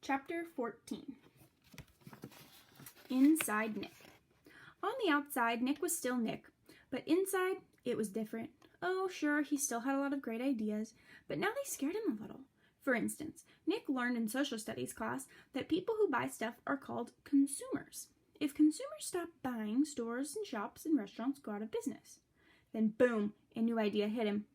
Chapter 14. Inside Nick. On the outside, Nick was still Nick, but inside, it was different. Oh, sure, he still had a lot of great ideas, but now they scared him a little. For instance, Nick learned in social studies class that people who buy stuff are called consumers. If consumers stop buying, stores and shops and restaurants go out of business. Then boom, a new idea hit him.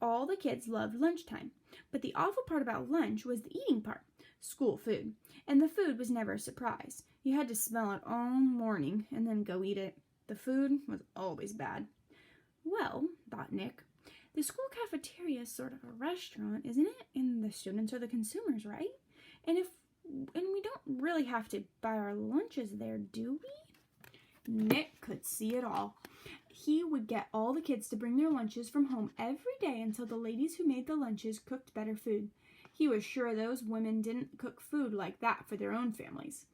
All the kids loved lunchtime, but the awful part about lunch was the eating part, school food, and the food was never a surprise. You had to smell it all morning and then go eat it. The food was always bad. Well, thought Nick, the school cafeteria is sort of a restaurant, isn't it? And the students are the consumers, right? And we don't really have to buy our lunches there, do we? Nick could see it all. He would get all the kids to bring their lunches from home every day until the ladies who made the lunches cooked better food. He was sure those women didn't cook food like that for their own families.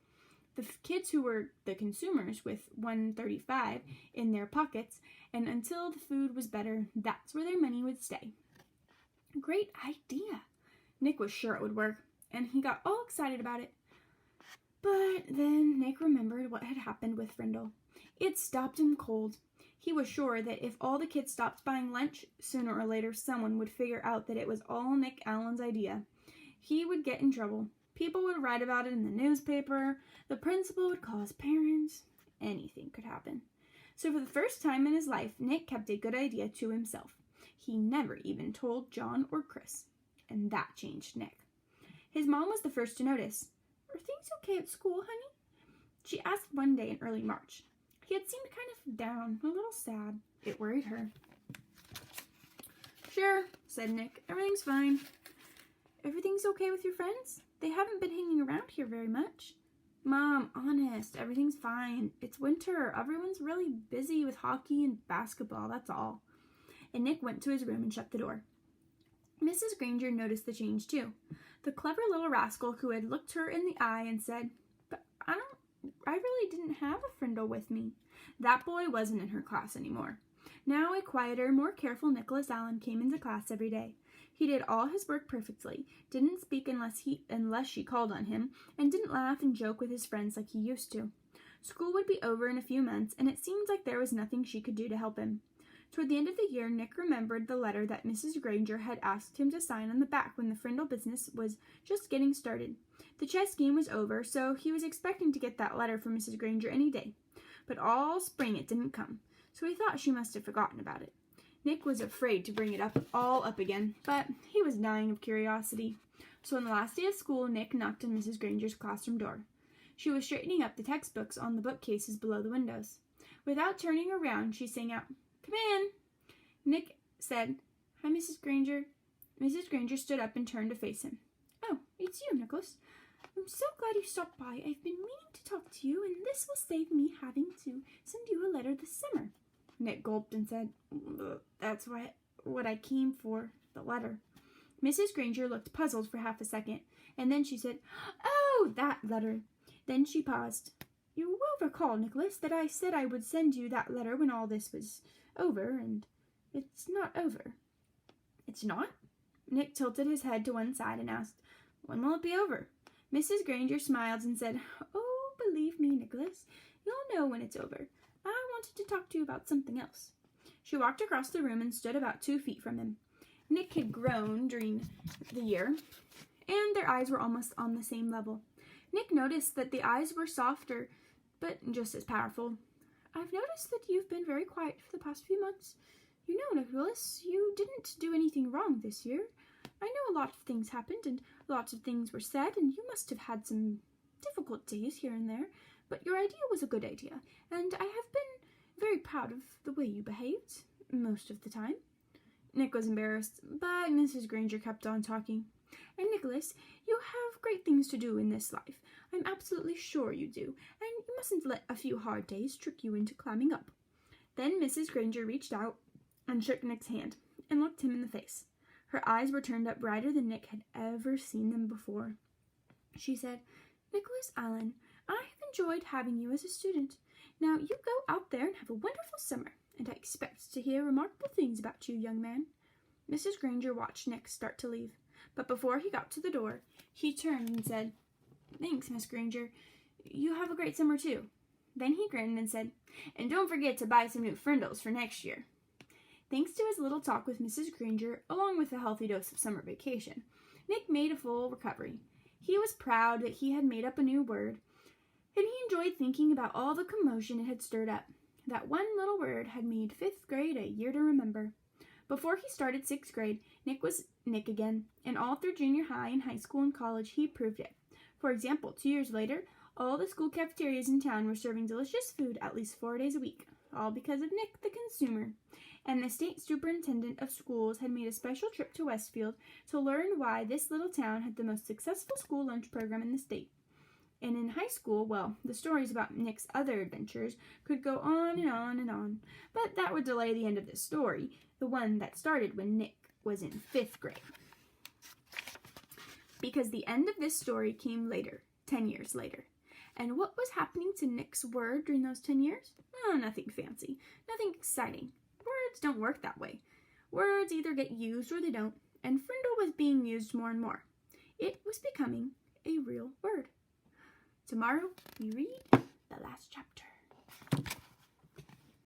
The kids who were the consumers with $1.35 in their pockets, and until the food was better, that's where their money would stay. Great idea. Nick was sure it would work, and he got all excited about it. But then Nick remembered what had happened with Frindle. It stopped him cold. He was sure that if all the kids stopped buying lunch, sooner or later someone would figure out that it was all Nick Allen's idea. He would get in trouble. People would write about it in the newspaper. The principal would call his parents. Anything could happen. So for the first time in his life, Nick kept a good idea to himself. He never even told John or Chris. And that changed Nick. His mom was the first to notice. "Are things okay at school, honey?" She asked one day in early March. He had seemed kind of down, a little sad. It worried her. "Sure," said Nick. "Everything's fine." "Everything's okay with your friends? They haven't been hanging around here very much." "Mom, honest, everything's fine. It's winter. Everyone's really busy with hockey and basketball, that's all." And Nick went to his room and shut the door. Mrs. Granger noticed the change too. The clever little rascal who had looked her in the eye and said, "But I really didn't have a Frindle with me." That boy wasn't in her class anymore. Now a quieter, more careful Nicholas Allen came into class every day. He did all his work perfectly, didn't speak unless she called on him, and didn't laugh and joke with his friends like he used to. School would be over in a few months, and it seemed like there was nothing she could do to help him. Toward the end of the year, Nick remembered the letter that Mrs. Granger had asked him to sign on the back when the Frindle business was just getting started. The chess game was over, so he was expecting to get that letter from Mrs. Granger any day. But all spring it didn't come, so he thought she must have forgotten about it. Nick was afraid to bring it all up again, but he was dying of curiosity. So on the last day of school, Nick knocked on Mrs. Granger's classroom door. She was straightening up the textbooks on the bookcases below the windows. Without turning around, she sang out, "Come in." Nick said, "Hi, Mrs. Granger." Mrs. Granger stood up and turned to face him. "Oh, it's you, Nicholas. I'm so glad you stopped by. I've been meaning to talk to you, and this will save me having to send you a letter this summer." Nick gulped and said, "That's what I came for, the letter." Mrs. Granger looked puzzled for half a second, and then she said, "Oh, that letter." Then she paused. "You will recall, Nicholas, that I said I would send you that letter when all this was over, and it's not over." "It's not?" Nick tilted his head to one side and asked, "When will it be over?" Mrs. Granger smiled and said, "Oh, believe me, Nicholas, you'll know when it's over. I wanted to talk to you about something else." She walked across the room and stood about 2 feet from him. Nick had grown during the year, and their eyes were almost on the same level. Nick noticed that the eyes were softer, but just as powerful. "I've noticed that you've been very quiet for the past few months. You know, Nicholas, you didn't do anything wrong this year. I know a lot of things happened, and lots of things were said, and you must have had some difficult days here and there, but your idea was a good idea, and I have been very proud of the way you behaved, most of the time." Nick was embarrassed, but Mrs. Granger kept on talking. "And Nicholas, you have great things to do in this life. I'm absolutely sure you do, and you mustn't let a few hard days trick you into climbing up." Then Mrs. Granger reached out and shook Nick's hand and looked him in the face. Her eyes were turned up brighter than Nick had ever seen them before. She said, "Nicholas Allen, I have enjoyed having you as a student. Now you go out there and have a wonderful summer, and I expect to hear remarkable things about you, young man." Mrs. Granger watched Nick start to leave, but before he got to the door, he turned and said, Thanks, Miss Granger. You have a great summer, too. Then he grinned and said, and don't forget to buy some new Frindles for next year. Thanks to his little talk with Mrs. Granger, along with a healthy dose of summer vacation, Nick made a full recovery. He was proud that he had made up a new word, and he enjoyed thinking about all the commotion it had stirred up. That one little word had made 5th grade a year to remember. Before he started 6th grade, Nick was Nick again, and all through junior high and high school and college, he proved it. For example, 2 years later, all the school cafeterias in town were serving delicious food at least 4 days a week, all because of Nick the consumer. And the state superintendent of schools had made a special trip to Westfield to learn why this little town had the most successful school lunch program in the state. And in high school, well, the stories about Nick's other adventures could go on and on and on, but that would delay the end of this story, the one that started when Nick was in 5th grade. Because the end of this story came later, 10 years later. And what was happening to Nick's word during those 10 years? Oh, nothing fancy, nothing exciting. Words don't work that way. Words either get used or they don't, and Frindle was being used more and more. It was becoming a real word. Tomorrow, we read the last chapter.